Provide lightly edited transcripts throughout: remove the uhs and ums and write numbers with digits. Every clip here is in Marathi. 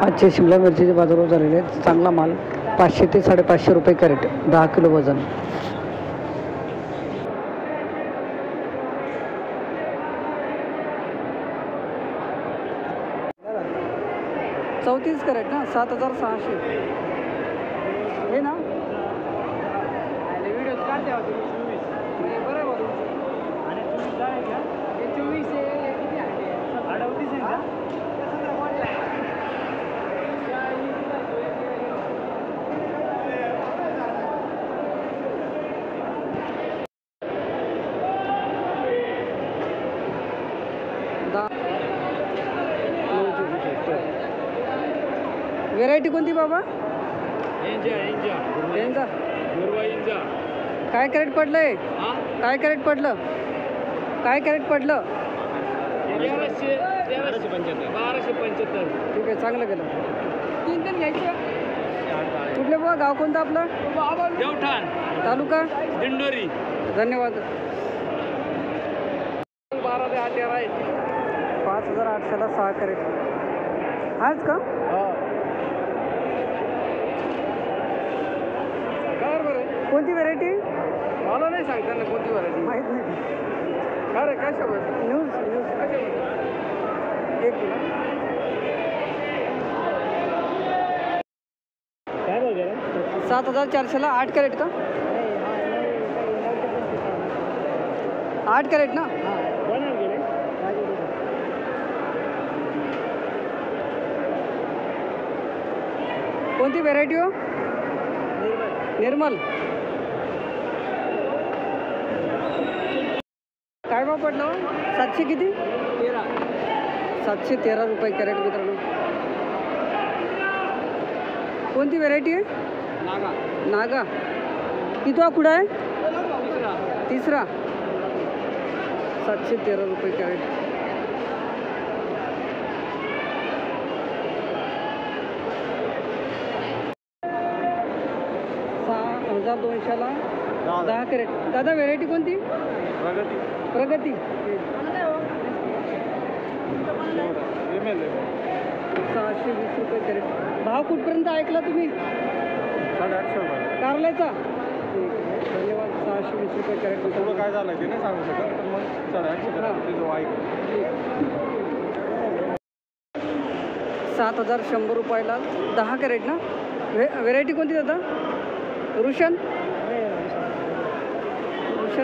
आजचे शिमला मिरचीचे बाजारभाव झालेले आहेत. चांगला माल 500 ते 550 रुपये कॅरेट, 10 किलो वजन. चौतीस कॅरेट ना, 7600 हे ना. व्हेरायटी कोणती बाबा? इंजा. काय कॅरेट पडलंय? काय कॅरेट पडलं? काय कॅरेट पडलं? 1275. ठीक आहे, चांगलं गेलं. 3 घ्यायचं. कुठलं बघा, गाव कोणतं आपलं? देवठाण, तालुका दिंडोरी. धन्यवाद. 5800ला 6 कॅरेट आहेच का? कोणती व्हेरायटी? मला नाही सांगता ना कोणती व्हेरायटी, माहीत नाही. काय रे, कशावर न्यूज कशावर? 1 किलो काय बघा. 7400ला 8 कॅरेट का? 8 कॅरेट ना. कोणती व्हेरायटी हो? निर्मल. काय भाव पडलं? 700 किती? 713 रुपये कॅरेट मित्रांनो. कोणती व्हेरायटी आहे? नागा. किती कुठं आहे? तिसरा. 713 रुपये कॅरेट. हजार 200ला 10 कॅरेट. दादा व्हेरायटी कोणती? प्रगती. 620 रुपये कॅरेट. भाव कुठपर्यंत ऐकला तुम्ही? 850 कारल्याचा. धन्यवाद. 620 रुपये कॅरेट. थोडं काय झालं ते नाही सांगू शकत, पण मग 7100 रुपयाला 10 कॅरेट ना. व्हेरायटी कोणती दादा? रुशन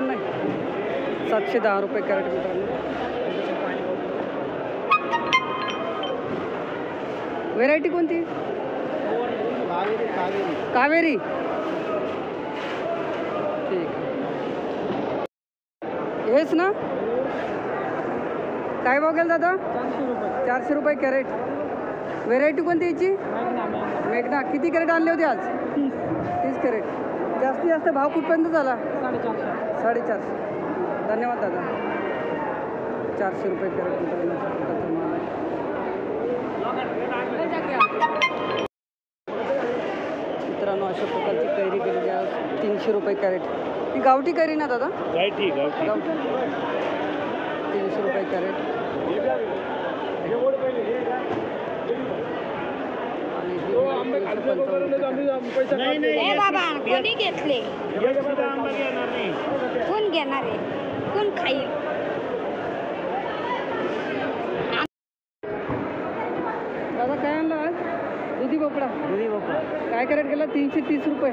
नाही. 710 रुपये कॅरेट मित्रांनो. व्हेरायटी कोणती? कावेरी. ठीक. हेच ना. काय भाव गेला दादा? 400 रुपये कॅरेट. व्हेरायटी कोणती याची? मेघना. किती कॅरेट आणले होते आज? 30 कॅरेट. जास्तीत जास्त भाव कुठपर्यंत झाला? 450. धन्यवाद दादा. 400 रुपये कॅरेट मित्रांनो. अशा प्रकारची कैरी गेलेली आहे. 300 रुपये कॅरेट. ही गावठी कैरी ना दादा? गावठी. 300 रुपये कॅरेट. बाबा कोणी घेतले? कोण घेणार आहे? कोण खाईल? दादा काय आणलं आज? दुधी भोपळा. काय कॅरेट गेला? 330 रुपये.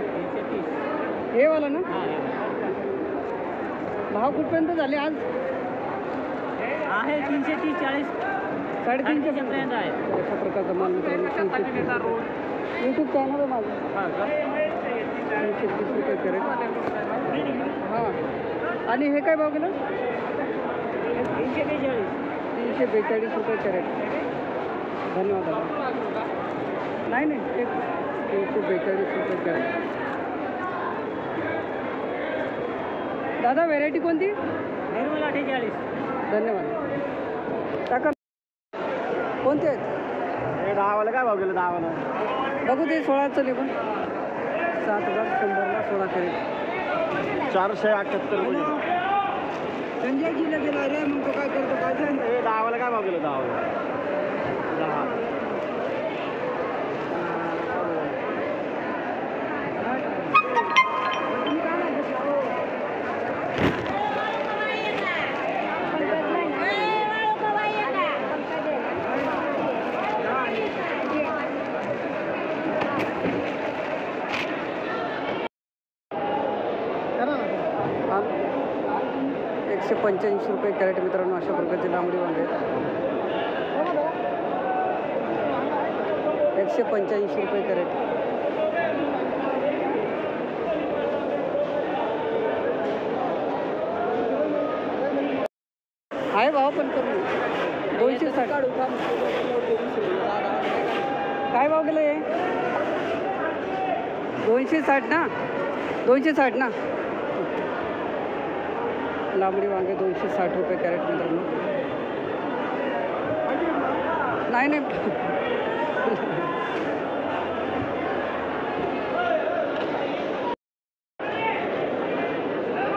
हे वाला ना. भाव कुठपर्यंत झाले आज? आहे 330, 40, 350 पर्यंत आहे. अशा प्रकारचा माल मित्रांनो. यूट्यूब चॅनल आहे माझं. 330 रुपये कॅरेट. हां. आणि हे काय भाव गेलं? 342 रुपये कॅरेट. धन्यवाद दादा. नाही 342 रुपये कॅरेट. दादा व्हेरायटी कोणती? निर्मल 48. धन्यवाद. टाका. कोणते आहेत? 10वाला काय भाव गेलं? 10वाला बघू ते 16चं लिहून. 7100ला 16 कॅरेट. 478 रुपये. संजयजीला गेला रे, मग तो काय करतो? काय 10वाला काय भाव गेलं? 10वाला 10. 185 रुपये कॅरेट मित्रांनो. अशा प्रकारचे लांबडी वांगे आहेत. 185 रुपये कॅरेट. आहे भाव पण कमी. 260. काय भाव गेलं हे? 260 ना. 260 ना. लांबडी वांगे 260 रुपये कॅरेट मित्रांनो. नाही नाही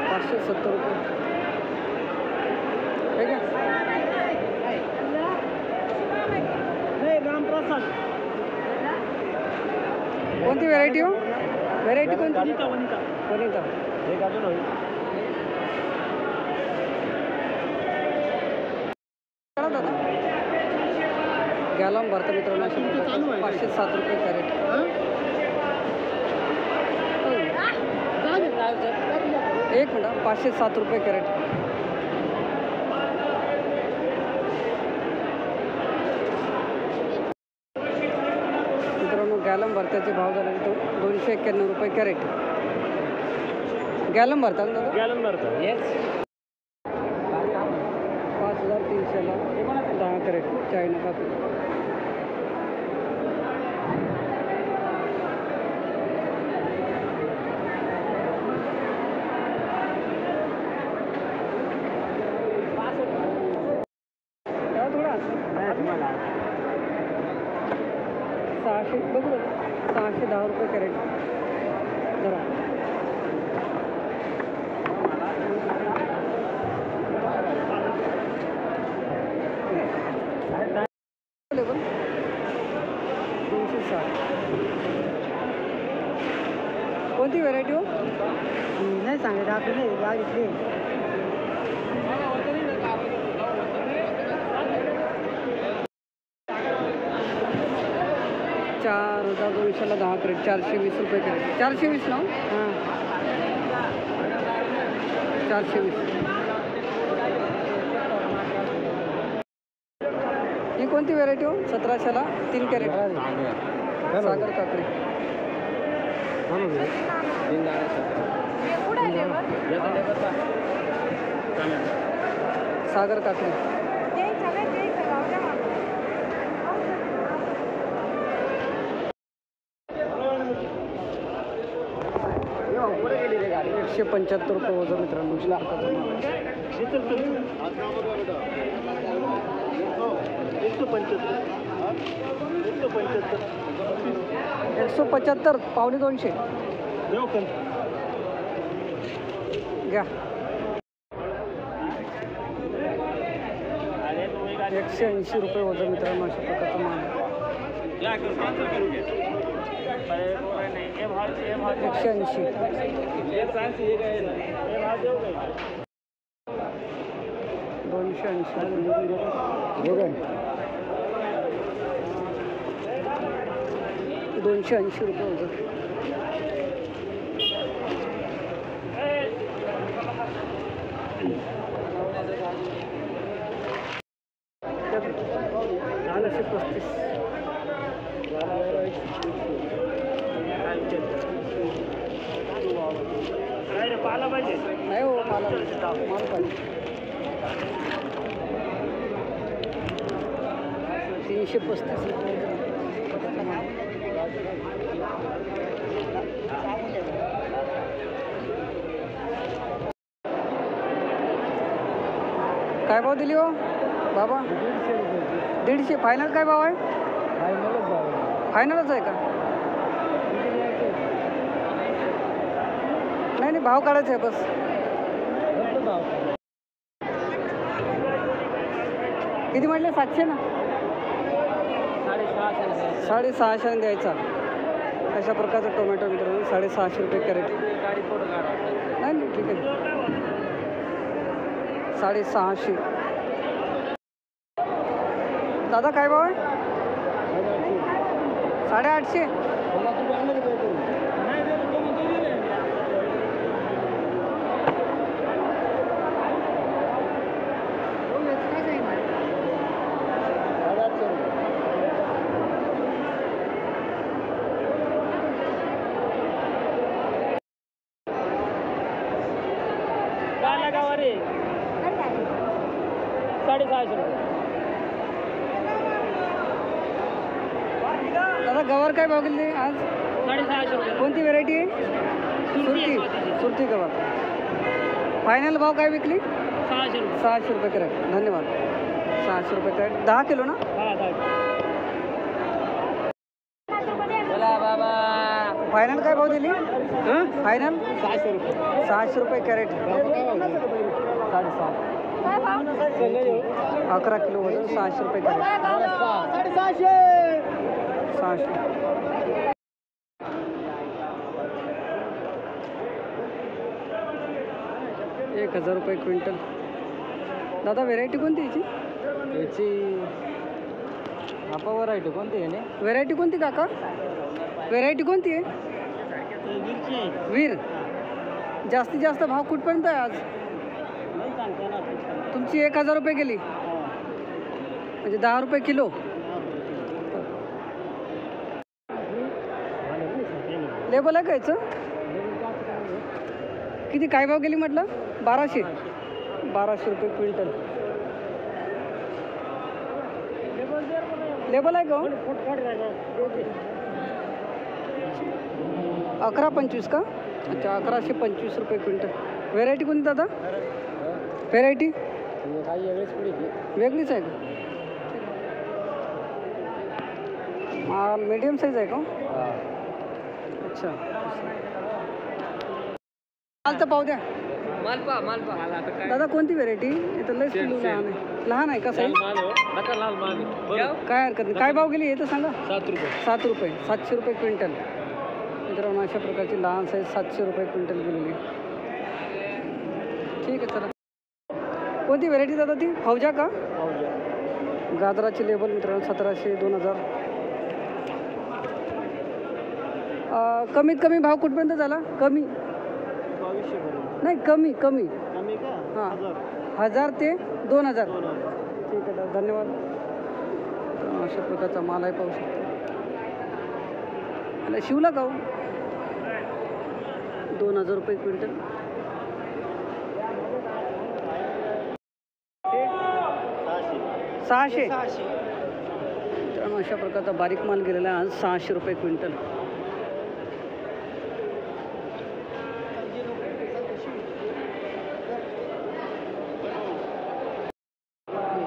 570 रुपये. ठीक आहे. कोणती व्हेरायटी हो? व्हेरायटी कोणती? वनिता. दादा गॅलम भरता मित्रांनो. 507 रुपये कॅरेट. एक मिनट. 507 रुपये कॅरेट. मित्रांनो गॅलम भरत्याचे भाव झाले तो 291 रुपये कॅरेट. गॅलम भरता ना दादा? गॅलन भरता. 5300ला 10 कॅरेट चायना कापूस. थोडा 600 बघू 610 रुपये कॅरेट. जरा कोणती व्हेरायटी हो? नाही सांगायचं आपली गाव इथली. 4200ला 10 कॅरेट. 420 रुपये कॅरेट. 420 ना. हां 420. ही कोणती व्हेरायटी हो? 1700ला 3 कॅरेट. सागर काकडी. सागर काकडी. एकशे 75 रुपये वजन मित्रांनो. 175 पावणे 200 घ्या. 180 रुपये वजन मित्रांनो. अशा प्रकारचा माल. 180. 280 रुपये वजन. नाही हो माल पाहिजे. 335. काय भाव दिली हो बाबा? 150. फायनल काय भाव आहे? फायनलच आहे का? नाही नाही भाव काढायचा आहे बस. किती म्हटले? 700 ना. 650 द्यायचा. अशा प्रकारचा टोमॅटो मित्रांनो 650 रुपये कॅरेट. नाही नाही ठीक आहे. 650. दादा काय भाव आहे? 850. रे 650 रुपये. दादा गवार काय भाव गेले आज? 650 रुपये. कोणती व्हेरायटी आहे? सुरती. सुरती गवार. फायनल भाव काय विकली? 600 रुपये. 600 रुपये कॅरेट. धन्यवाद. 600 रुपये कॅरेट. 10 किलो ना? हा, बोला बाबा. फायनल काय भाव दिली? फायनल 600 रुपये. 600 रुपये कॅरेट. 7.5. 11 किलो वजन 600 रुपये कॅरेट. 600. एक 1000 रुपये क्विंटल. दादा व्हेरायटी कोणती याची? आपा व्हरायटी कोणती आहे? व्हेरायटी कोणती काका? व्हेरायटी कोणती आहे? वीर. जास्तीत जास्त भाव कुठपर्यंत आहे आज? तुमची 1000 रुपये गेली म्हणजे 10 रुपये किलो. लेबल आहे का याचं? किती काय भाव गेली म्हटलं? 1200. 1200 रुपये क्विंटल. लेबल आहे का? 1125 का? अच्छा 1125 रुपये क्विंटल. व्हेरायटी कोणती दादा? व्हेरायटी वेगळीच आहे का? माल मीडियम साईज आहे का? अच्छा. माल तर पाहू द्या. मालपा दादा कोणती व्हेरायटी? इथं लयच लहान आहे. लहान आहे का साईज? काय हरकत नाही. काय भाव गेली हे तर सांगा. 7 रुपये. 7 रुपये. 700 रुपये क्विंटल. मित्रांनो अशा प्रकारची लहान साईज 700 रुपये क्विंटल गेलेली. ठीक आहे चला. कोणती व्हेरायटी दादा ती? फौजा का? गाजराची लेबल मित्रांनो 1700 2000. कमीत कमी भाव कुठपर्यंत झाला? कमी नाही कमी कमी हां 1000 ते 2000. ठीक आहे दादा धन्यवाद. अशा प्रकारचा माल आहे पाहू शकतो. आणि शिवला का 2000 रुपये क्विंटल. सहाशे. मित्रांनो अशा प्रकारचा बारीक माल गेलेला आहे आज 600 रुपये क्विंटल.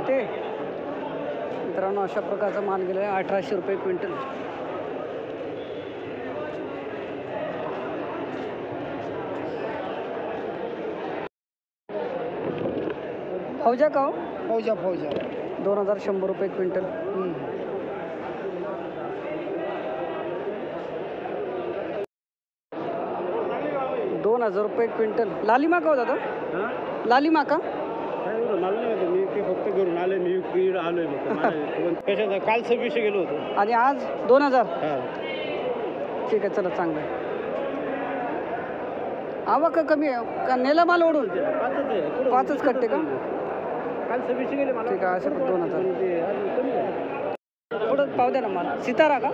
ते मित्रांनो अशा प्रकारचा माल गेलेला आहे 1800 रुपये क्विंटल. फौजा का? फौजा 2100 रुपये क्विंटल. 2000 रुपये क्विंटल. लालिमा का हो दादा? लालिमा का? मी ते फक्त घरून आले. मी बीड आलोय कशाचा काल 2600 गेलो होतो आणि आज 2000. हा. ठीक आहे चला चांगलं आहे. आवक कमी आहे का? नेला माल ओढून 5च कट्टे का? काल 2600 गेले मला. ठीक आहे असे 2000. पुढं पाहू द्या ना माल. सितारा का?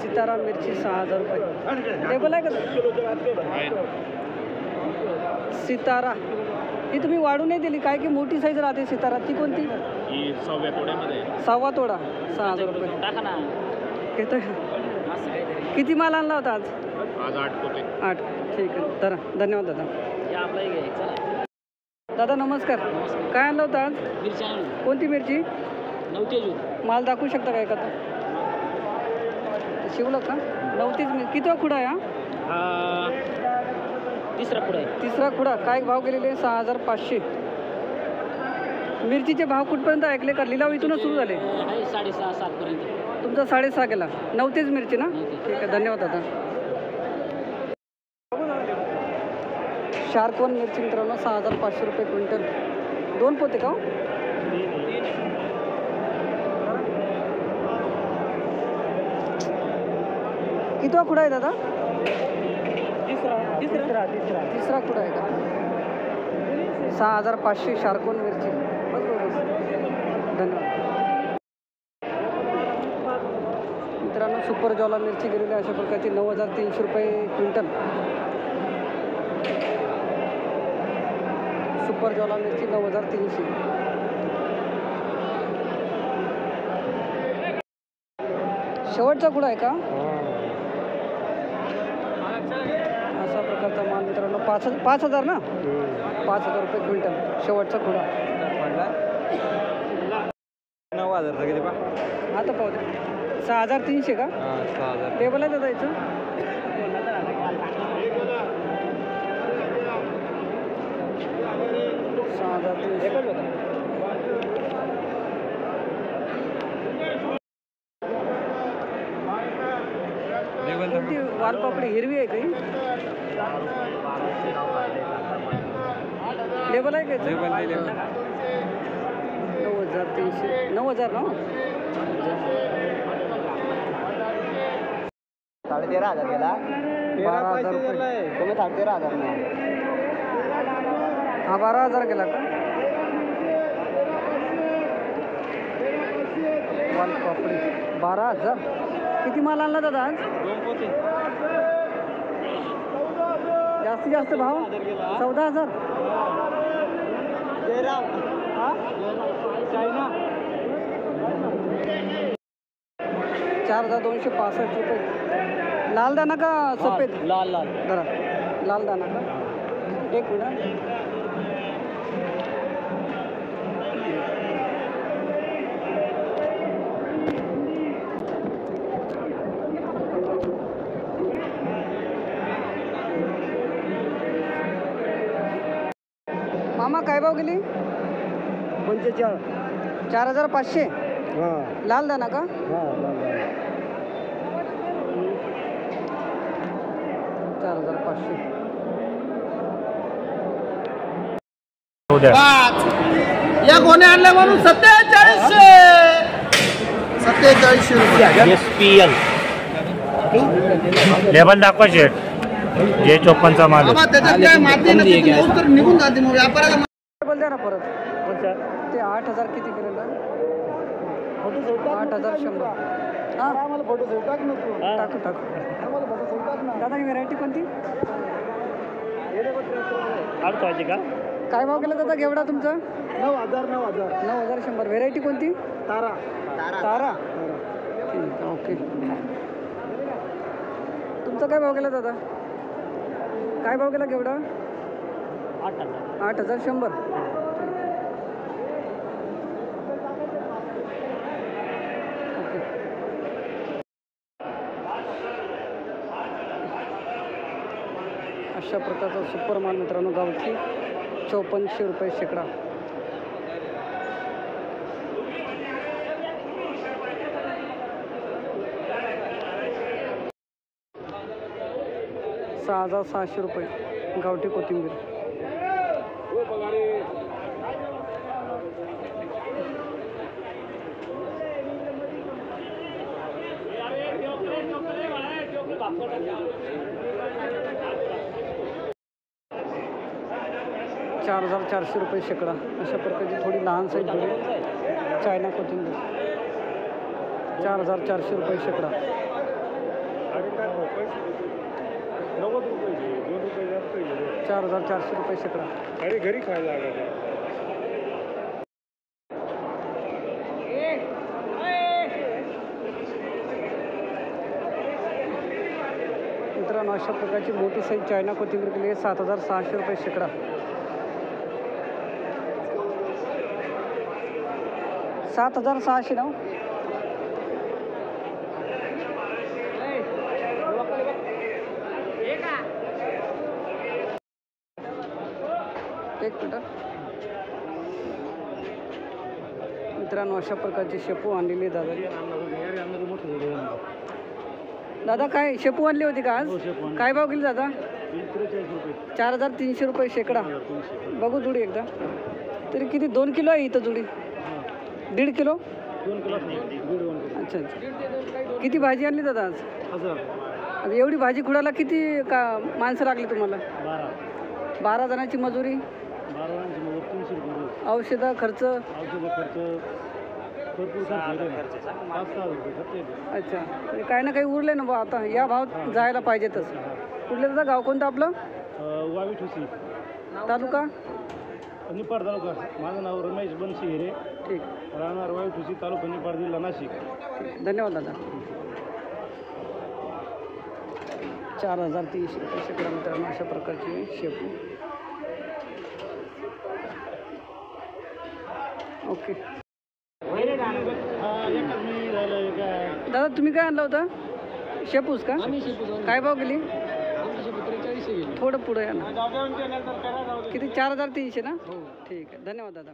सितारा मिरची 6000 रुपये. लेबल आहे का? सितारा ही तुम्ही वाढून नाही दिली काय की मोठी साईज राहते सितारा. ती कोणती? 6वा तोडा 6000 रुपये. घेतो. किती माल आणला होता आज? 8. ठीक आहे तर धन्यवाद दादा. दादा नमस्कार. काय आणलं होतं आज? कोणती मिरची? माल दाखवू शकता काय का? शिवलं का? 39 मिरची. किती खुडा आहे हा? तिसरा खुडा. काय भाव गेलेले? 6500. मिरचीचे भाव कुठपर्यंत ऐकले का? लिलाव इथूनच सुरू झाले. 6.5-7 पर्यंत. तुमचा 6.5 गेला. 39 मिरची ना? ठीक आहे धन्यवाद दादा. शार्कवन मिरची मित्रांनो 6500 रुपये क्विंटल. 2 पोते का? कितवा खुडा आहे दादा? तिसरा खुडा आहे का? 6500 शार्कवन मिरची. बस धन्यवाद. मित्रांनो सुपर ज्वाला मिरची गेलेली अशा प्रकारची 9300 रुपये क्विंटल. सुपर ज्वाला मिरची 9300. शेवटचा कुडा आहे का? अशा प्रकारचा माल मित्रांनो 5,000 ना, 5,000 रुपये क्विंटल शेवटचा खुडा. 9,000 किती पा आता पाहू दे 6,300 का? 6,000 टेबल आहे दादा याचं. 6,300. कोणती वालपापडी हिरवी आहे काही? लेबल आहे का याचं? 9,300. 9,000 ना. 13,500 गेला. 12,000 रुपये. तुम्ही 13,500 ना. हा 12,000 गेला का? वालपापडी 12,000. किती माल आणला दादा आज? जास्तीत जास्त भाव 14,000. चायना 4,265 रुपये. लाल दाना का सफेद? लाल जरा लाल दाना का? एक मिनिट. मामा काय भाव गेली? 4,500. लाल दाना का? 4,500. या कोणी आणले म्हणून 47,000 SPL लेबल दाखवा शेट. जे 54चा माल आहे. निघून जाते मग व्यापाराला. बोल द्या ना परत. ते 8,000 किती केलेलं? 8,100. हां आम्हाला फोटो टाक ना तू. टाकू टाकू. आम्हाला फोटो टाक ना. दादा ही व्हरायटी कोणती? पाहिजे का? काय भाव केला दादा घेवडा तुमचा? 9,000 9,100. व्हेरायटी कोणती? तारा. तारा. ठीक आहे, ओके. तुमचा काय भाव केला दादा? काय भाव केला घेवडा? 8,100. ओके. अशा प्रकारचा सुपर माल मित्रांनो गावठी 5400 रुपये शेकडा. ₹6,600 गावठी कोथिंबीर. ₹4,400 शेकडा. अशा प्रकारची थोडी लहान साईज थोडी चायना कोथिंबीर 4,400 रुपये शेकडा. 4,400 रुपये शेकडा. अरे घरी खायला लागत. मित्रांनो अशा प्रकारची मोठी साईज चायना कोथिंबीर केली आहे 7,600 रुपये शेकडा. 7,600 ना. एक मिनिट. मित्रांनो अशा प्रकारची शेपू आणलेली दादा. दादा काय शेपू आणली होती का आज? काय भाव गेली दादा? 4,300 रुपये शेकडा. बघू जुडी एकदा. तरी किती 2 किलो आहे इथं जुडी? 1.5 किलो? अच्छा अच्छा. किती भाजी आणली दादा आज? 1,000. आता एवढी भाजी खुडायला किती का माणसं लागली तुम्हाला? 12 जणांची मजुरी, 300 रुपये. औषधं खर्च. अच्छा म्हणजे काही ना काही उरले ना बा. आता या भाव जायला पाहिजेतच. कुठलं दादा गाव कोणतं आपलं? वावी ठोसी. तालुका? निपाड तालुका. माझं नाव रमेश बनशी हिरे, ठीक राहणार वायुठुशी, तालुका निपाड, जिल्हा नाशिक. ठीक धन्यवाद दादा. 4300 रुपये शेकडा मित्रांनो अशा प्रकारची शेपू. ओके दादा तुम्ही काय आणला होता? शेपूस का? काय भाव गेली? थोडं पुढे या ना. किती? 4300 ना. ठीक आहे धन्यवाद दादा.